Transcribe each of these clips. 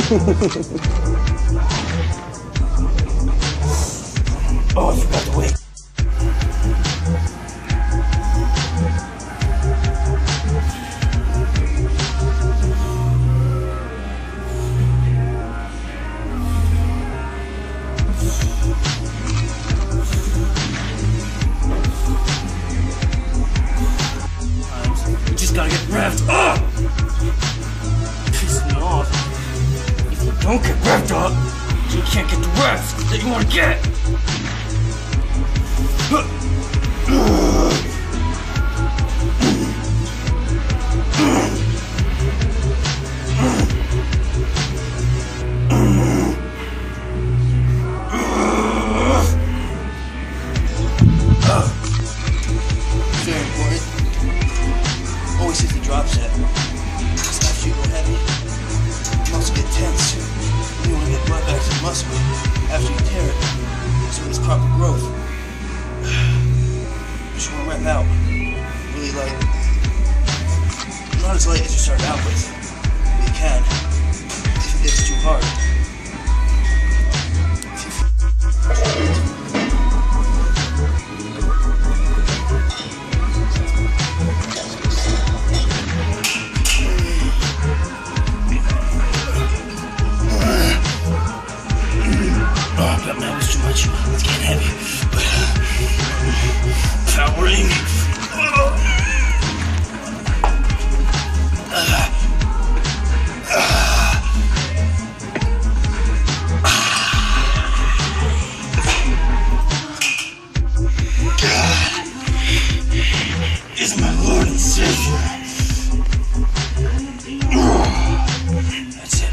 Oh, I forgot to wait. You just gotta get revved up! Pisses me off. If you don't get revved up, you can't get the revs that you wanna get! Very important. Always hit the drop set. Because after you go heavy, muscle get tense. You want to get blood back to the muscle after you tear it, so it's proper growth. You just want to rep out really light. Not as light as you started out with, but you can if it gets too hard. That was too much. It's getting heavy. Powering. God is my Lord and Savior. That's it.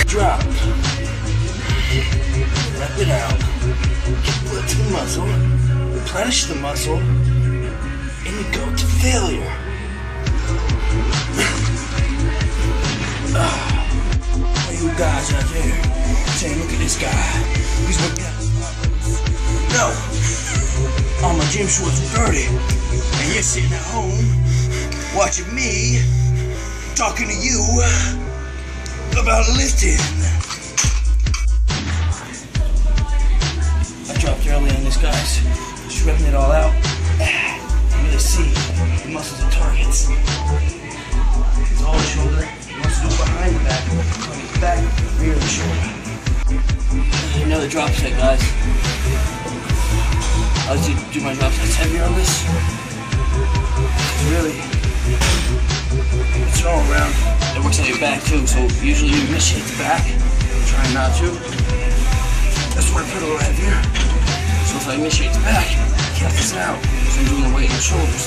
Drop. Rep it out. Get blood to the muscle. Replenish the muscle. And you go to failure. All you guys out there saying, look at this guy. He's working out. No. All my gym shorts are dirty. And you're sitting at home watching me talking to you about lifting. I dropped early on this, guys. Just repping it all out. You really see the muscles and targets. It's all the shoulder. You want to do it behind the back. The back, rear of the shoulder. Another drop set, guys. I like to do my drop sets heavier on this. Really, it's all around. It works on your back too, so usually you initiate the back. I'm trying not to. That's why I put a little heavier. So if I initiate the back, I can't this out. So I'm doing the weight in the shoulders.